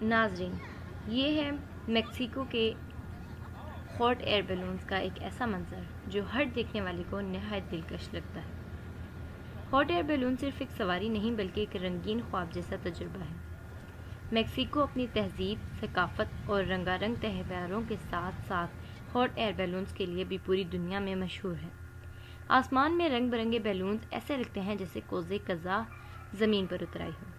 ناظرین، یہ ہے میکسیکو کے ہاٹ ایئر بیلونز کا ایک ایسا منظر جو ہر دیکھنے والے کو نہایت دلکش لگتا ہے۔ ہاٹ ایئر بیلون صرف ایک سواری نہیں بلکہ ایک رنگین خواب جیسا تجربہ ہے۔ میکسیکو اپنی تہذیب، ثقافت اور رنگا رنگ تہواروں کے ساتھ ساتھ ہاٹ ایئر بیلونز کے لیے بھی پوری دنیا میں مشہور ہے۔ آسمان میں رنگ برنگے بیلونز ایسے لگتے ہیں جیسے کوزے قزح زمین پر اتر آئی ہو۔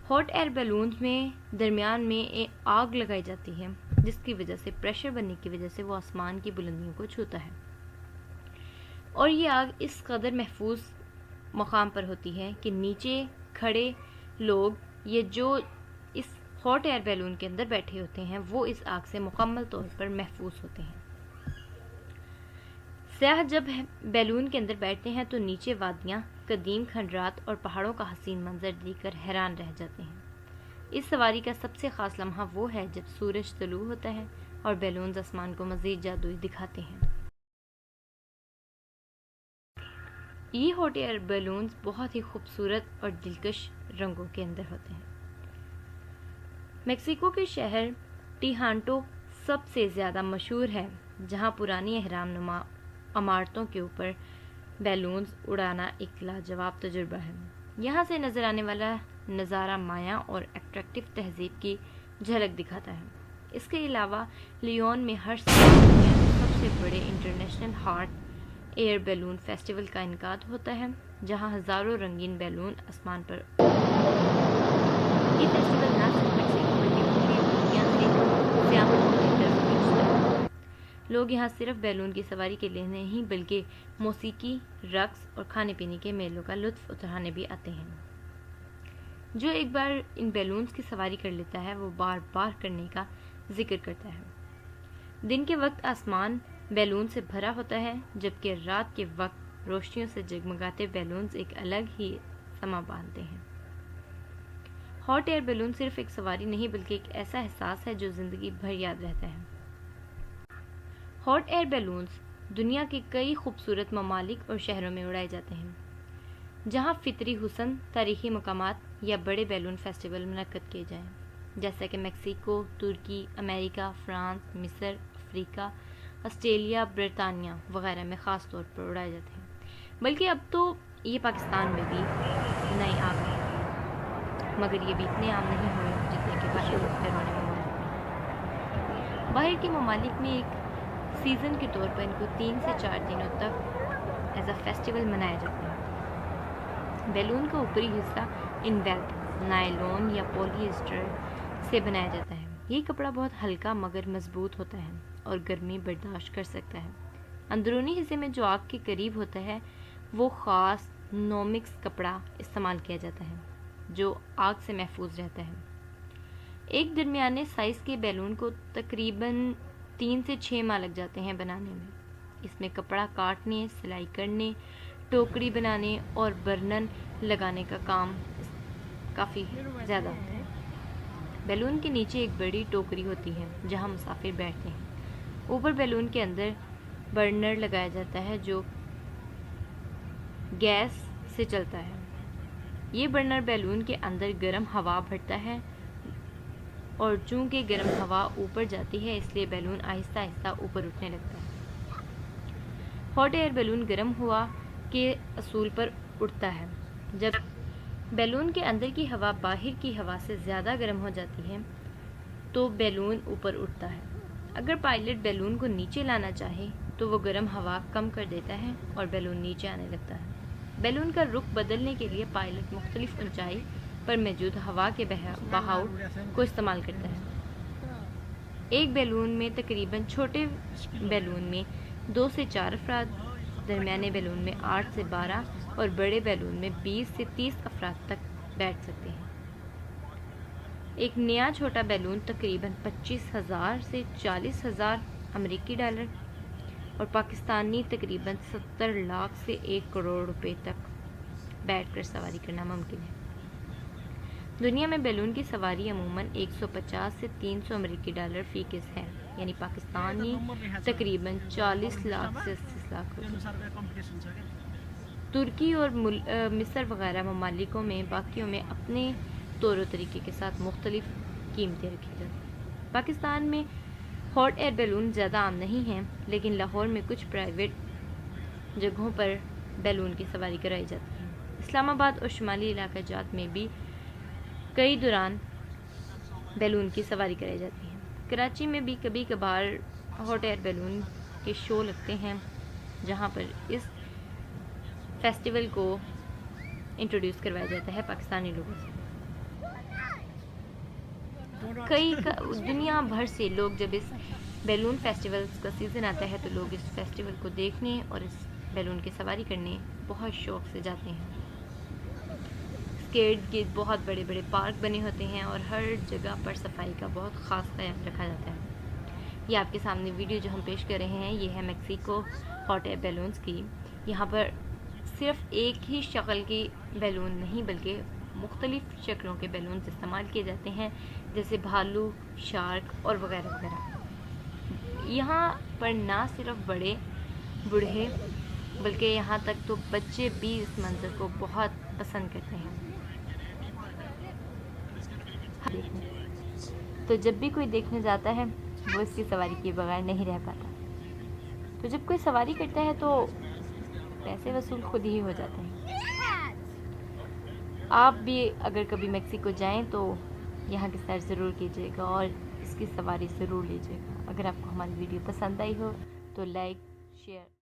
ہاٹ ایئر بیلونز میں درمیان میں آگ لگائی جاتی ہے جس کی وجہ سے پریشر بننے کی وجہ سے وہ آسمان کی بلندیوں کو چھوتا ہے، اور یہ آگ اس قدر محفوظ مقام پر ہوتی ہے کہ نیچے کھڑے لوگ یا جو اس ہاٹ ایئر بیلون کے اندر بیٹھے ہوتے ہیں وہ اس آگ سے مکمل طور پر محفوظ ہوتے ہیں۔ سیاح جب بیلون کے اندر بیٹھتے ہیں تو نیچے وادیاں، قدیم کھنڈرات اور پہاڑوں کا حسین منظر دیکھ کر حیران رہ جاتے ہیں۔ اس سواری کا سب سے خاص لمحہ وہ ہے جب سورج طلوع ہوتا ہے اور بیلونز آسمان کو مزید جادوئی دکھاتے ہیں۔ یہ ہاٹ ایئر بیلونز بہت ہی خوبصورت اور دلکش رنگوں کے اندر ہوتے ہیں۔ میکسیکو کے شہر ٹیجانٹو سب سے زیادہ مشہور ہے، جہاں پرانی اہرام نما عمارتوں کے اوپر بیلونز اڑانا ایک لاجواب تجربہ ہے۔ یہاں سے نظر آنے والا نظارہ مایا اور اٹریکٹیو تہذیب کی جھلک دکھاتا ہے۔ اس کے علاوہ لیون میں ہر سال دنیا کے سب سے بڑے international hot air balloon festival کا انعقاد ہوتا ہے، جہاں ہزاروں رنگین بیلون آسمان پر یہ فیسٹیول نہ صرف میکسیکو بلکہ پوری دنیا سے سیاحوں کی طرف کھینچتا ہے۔ لوگ یہاں صرف بیلون کی سواری کے لیے نہیں بلکہ موسیقی، رقص اور کھانے پینے کے میلوں کا لطف اٹھانے بھی آتے ہیں۔ جو ایک بار ان بیلونز کی سواری کر لیتا ہے وہ بار بار کرنے کا ذکر کرتا ہے۔ دن کے وقت آسمان بیلون سے بھرا ہوتا ہے، جبکہ رات کے وقت روشنیوں سے جگمگاتے بیلونز ایک الگ ہی سما باندھتے ہیں۔ ہاٹ ایئر بیلون صرف ایک سواری نہیں بلکہ ایک ایسا احساس ہے جو زندگی بھر یاد رہتا ہے۔ ہاٹ ایئر بیلونز دنیا کے کئی خوبصورت ممالک اور شہروں میں اڑائے جاتے ہیں، جہاں فطری حسن، تاریخی مقامات یا بڑے بیلون فیسٹیول منعقد کیے جائیں، جیسا کہ میکسیکو، ترکی، امریکہ، فرانس، مصر، افریقہ، آسٹریلیا، برطانیہ وغیرہ میں خاص طور پر اڑائے جاتے ہیں۔ بلکہ اب تو یہ پاکستان میں بھی نئے آ گئے ہیں، مگر یہ بھی اتنے عام نہیں ہوئے جتنے کہ باہر بیرونی ممالک میں۔ باہر کے ممالک میں ایک سیزن کے طور پر ان کو 3 سے 4 دنوں تک ایز اے فیسٹیول منایا جاتا ہے۔ بیلون کا اوپری حصہ انویلپ، نائلون یا پولی ایسٹر سے بنایا جاتا ہے۔ یہ کپڑا بہت ہلکا مگر مضبوط ہوتا ہے اور گرمی برداشت کر سکتا ہے۔ اندرونی حصے میں جو آگ کے قریب ہوتا ہے وہ خاص نومکس کپڑا استعمال کیا جاتا ہے جو آگ سے محفوظ رہتا ہے۔ ایک درمیانے سائز کے بیلون کو تقریباً 3 سے 6 ماہ لگ جاتے ہیں بنانے میں۔ اس میں کپڑا کاٹنے، سلائی کرنے، ٹوکری بنانے اور برنن لگانے کا کام کافی زیادہ ہوتا ہے۔ بیلون کے نیچے ایک بڑی ٹوکری ہوتی ہے جہاں مسافر بیٹھتے ہیں۔ اوپر بیلون کے اندر برنر لگایا جاتا ہے جو گیس سے چلتا ہے۔ یہ برنر بیلون کے اندر گرم ہوا بھرتا ہے اور چونکہ گرم ہوا اوپر جاتی ہے اس لیے بیلون آہستہ آہستہ اوپر اٹھنے لگتا ہے۔ ہاٹ ایئر بیلون گرم ہوا کے اصول پر اڑتا ہے۔ جب بیلون کے اندر کی ہوا باہر کی ہوا سے زیادہ گرم ہو جاتی ہے تو بیلون اوپر اٹھتا ہے۔ اگر پائلٹ بیلون کو نیچے لانا چاہے تو وہ گرم ہوا کم کر دیتا ہے اور بیلون نیچے آنے لگتا ہے۔ بیلون کا رخ بدلنے کے لیے پائلٹ مختلف اونچائی پر موجود ہوا کے بہاؤ کو استعمال کرتا ہے۔ ایک بیلون میں تقریباً چھوٹے بیلون میں 2 سے 4 افراد، درمیانے بیلون میں 8 سے 12 اور بڑے بیلون میں 20 سے 30 افراد تک بیٹھ سکتے ہیں۔ ایک نیا چھوٹا بیلون تقریباً 25,000 سے 40,000 امریکی ڈالر اور پاکستانی تقریباً 70 لاکھ سے 1 کروڑ روپے تک بیٹھ کر سواری کرنا ممکن ہے۔ دنیا میں بیلون کی سواری عموماً 150 سے 300 امریکی ڈالر فی کس ہے، یعنی پاکستانی تقریباً 40 لاکھ سے 80 لاکھ روپے۔ ترکی اور مصر وغیرہ ممالکوں میں باقیوں میں اپنے طور و طریقے کے ساتھ مختلف قیمتیں رکھی جاتی ہیں۔ پاکستان میں ہاٹ ایئر بیلون زیادہ عام نہیں ہیں، لیکن لاہور میں کچھ پرائیویٹ جگہوں پر بیلون کی سواری کرائی جاتی ہے۔ اسلام آباد اور شمالی علاقہ جات میں بھی کئی دوران بیلون کی سواری کرائی جاتی ہے۔ کراچی میں بھی کبھی کبھار ہاٹ ایئر بیلون کے شو لگتے ہیں، جہاں پر اس فیسٹیول کو انٹروڈیوس کروایا جاتا ہے پاکستانی لوگوں سے۔ دنیا بھر سے لوگ جب اس بیلون فیسٹیول کا سیزن آتا ہے تو لوگ اس فیسٹیول کو دیکھنے اور اس بیلون کی سواری کرنے بہت شوق سے جاتے ہیں۔ اسکیٹ کے بہت بڑے بڑے پارک بنے ہوتے ہیں اور ہر جگہ پر صفائی کا بہت خاص خیال رکھا جاتا ہے۔ یہ آپ کے سامنے ویڈیو جو ہم پیش کر رہے ہیں یہ ہے میکسیکو ہاٹ ایئر بیلونز کی۔ یہاں پر صرف ایک ہی شکل کی بیلون نہیں بلکہ مختلف شکلوں کے بیلونز استعمال کیے جاتے ہیں، جیسے بھالو، شارک اور وغیرہ وغیرہ۔ یہاں پر نہ صرف بڑے بوڑھے بلکہ یہاں تک تو بچے بھی اس منظر کو بہت پسند کرتے ہیں۔ تو جب بھی کوئی دیکھنے جاتا ہے وہ اس کی سواری کیے بغیر نہیں رہ پاتا۔ تو جب کوئی سواری کرتا ہے تو پیسے وصول خود ہی ہو جاتے ہیں۔ آپ بھی اگر کبھی میکسیکو جائیں تو یہاں کی سیر ضرور کیجیے گا اور اس کی سواری ضرور لیجیے گا۔ اگر آپ کو ہماری ویڈیو پسند آئی ہو تو لائک، شیئر